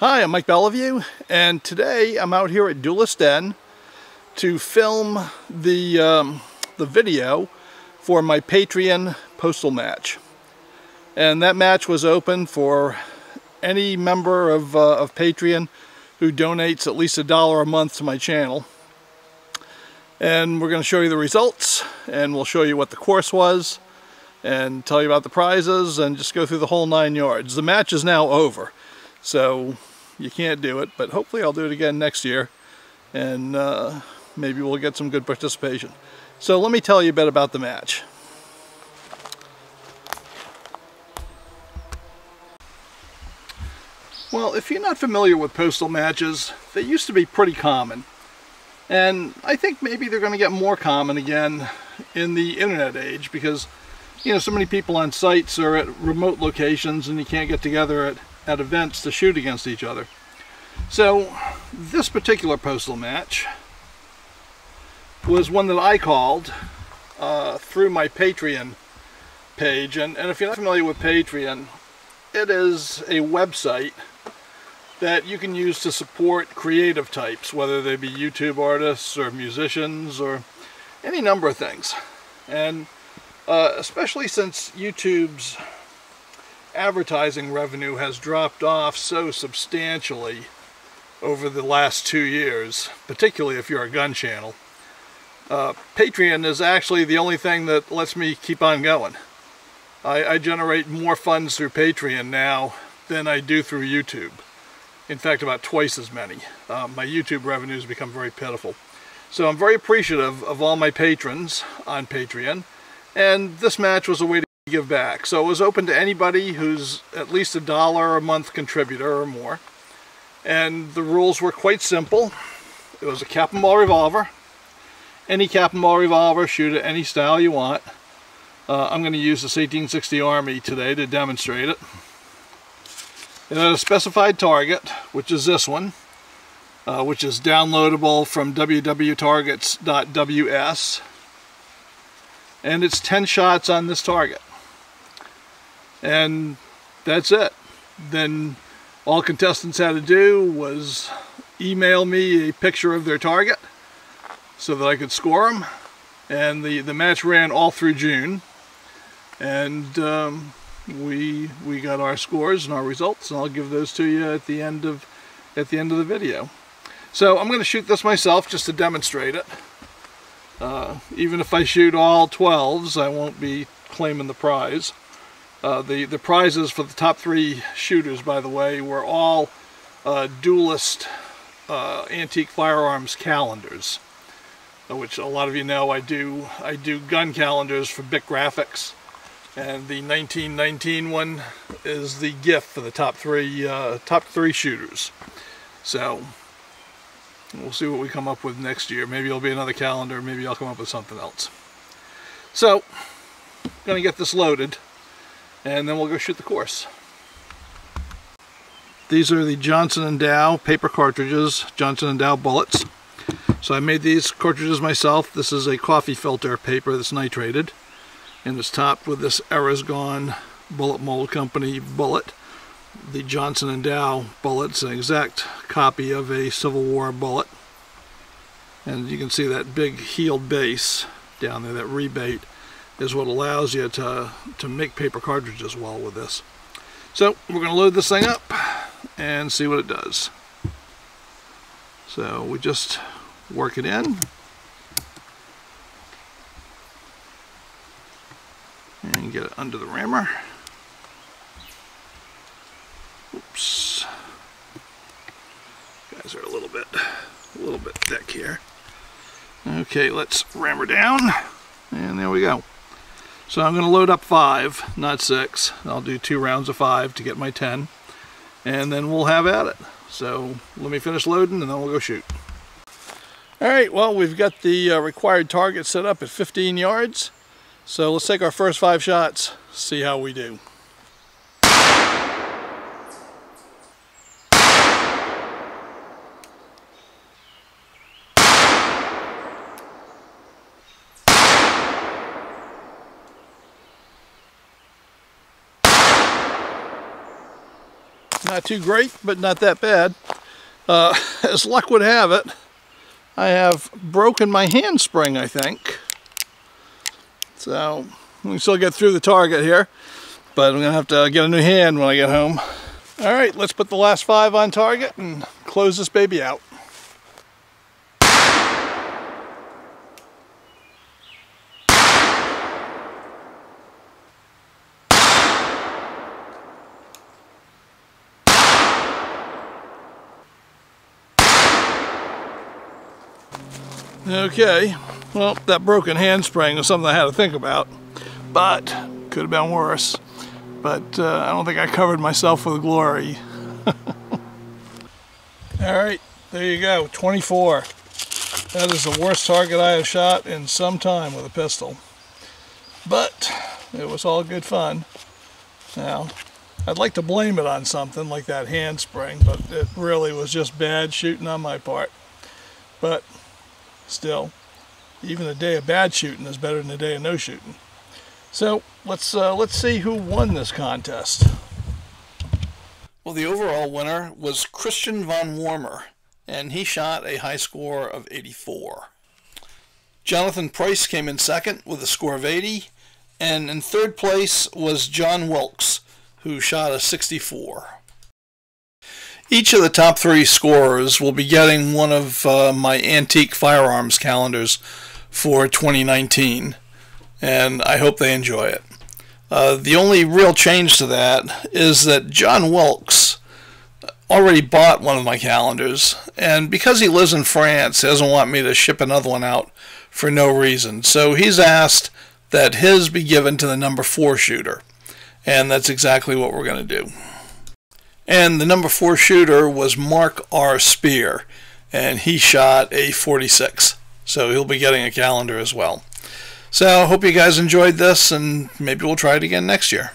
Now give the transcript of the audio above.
Hi, I'm Mike Bellevue, and today I'm out here at Duelist to film the video for my Patreon Postal match. And that match was open for any member of Patreon who donates at least $1 a month to my channel. And we're going to show you the results, and we'll show you what the course was, and tell you about the prizes, and just go through the whole 9 yards. The match is now over, so you can't do it, but hopefully I'll do it again next year, and maybe we'll get some good participation. So let me tell you a bit about the match. Well, if you're not familiar with postal matches, they used to be pretty common, and I think maybe they're going to get more common again in the internet age, because you know, so many people on sites are at remote locations and you can't get together at events to shoot against each other. So this particular postal match was one that I called through my Patreon page, and if you're not familiar with Patreon, it is a website that you can use to support creative types, whether they be YouTube artists or musicians or any number of things. And especially since YouTube's advertising revenue has dropped off so substantially over the last 2 years, particularly if you're a gun channel, Patreon is actually the only thing that lets me keep on going. I generate more funds through Patreon now than I do through YouTube. In fact, about twice as many. My YouTube revenues become very pitiful. So I'm very appreciative of all my patrons on Patreon, and this match was a way to give back. So it was open to anybody who's at least $1 a month contributor or more. And the rules were quite simple. It was a cap and ball revolver. Any cap and ball revolver, shoot at any style you want. I'm going to use this 1860 Army today to demonstrate it. It had a specified target, which is this one, which is downloadable from www.targets.ws. And it's 10 shots on this target. And that's it. Then all contestants had to do was email me a picture of their target so that I could score them. And the match ran all through June. And we got our scores and our results, and I'll give those to you at the end of the video. So I'm going to shoot this myself just to demonstrate it. Even if I shoot all 12s, I won't be claiming the prize. The prizes for the top 3 shooters, by the way, were all Duelist antique firearms calendars, which a lot of you know I do gun calendars for Bic Graphics, and the 1919 one is the gift for the top three shooters. So we'll see what we come up with next year. Maybe it'll be another calendar, maybe I'll come up with something else. So, I'm going to get this loaded, and then we'll go shoot the course. These are the Johnson & Dow paper cartridges, Johnson & Dow bullets. So I made these cartridges myself. This is a coffee filter paper that's nitrated, and it's topped with this Era's Gone Bullet Mold Company bullet. The Johnson & Dow bullet's an exact copy of a Civil War bullet. And you can see that big heeled base down there, that rebate, is what allows you to make paper cartridges well with this. So we're going to load this thing up and see what it does. So we just work it in. And get it under the rammer. Oops. You guys are a little bit thick here. Okay, let's ram her down. And there we go. So I'm going to load up 5, not 6. I'll do 2 rounds of 5 to get my 10. And then we'll have at it. So let me finish loading and then we'll go shoot. Alright, well, we've got the required target set up at 15 yards. So let's take our first 5 shots, see how we do. Not too great, but not that bad. As luck would have it, I have broken my handspring, I think. So we can still get through the target here, but I'm going to have to get a new hand when I get home. All right, let's put the last 5 on target and close this baby out. Okay, well, that broken handspring was something I had to think about, but could have been worse. But I don't think I covered myself with glory. Alright, there you go, 24. That is the worst target I have shot in some time with a pistol. But it was all good fun. Now, I'd like to blame it on something like that handspring, but it really was just bad shooting on my part. But still, even a day of bad shooting is better than a day of no shooting. So let's see who won this contest. Well, the overall winner was Christian von Warmer, and he shot a high score of 84. Jonathan Price came in second with a score of 80, and in third place was John Wilkes, who shot a 64. Each of the top 3 scorers will be getting one of my antique firearms calendars for 2019, and I hope they enjoy it. The only real change to that is that John Wilkes already bought one of my calendars, and because he lives in France, he doesn't want me to ship another one out for no reason. So he's asked that his be given to the number 4 shooter, and that's exactly what we're going to do. And the number 4 shooter was Mark R. Spear, and he shot a 46. So he'll be getting a calendar as well. So I hope you guys enjoyed this, and maybe we'll try it again next year.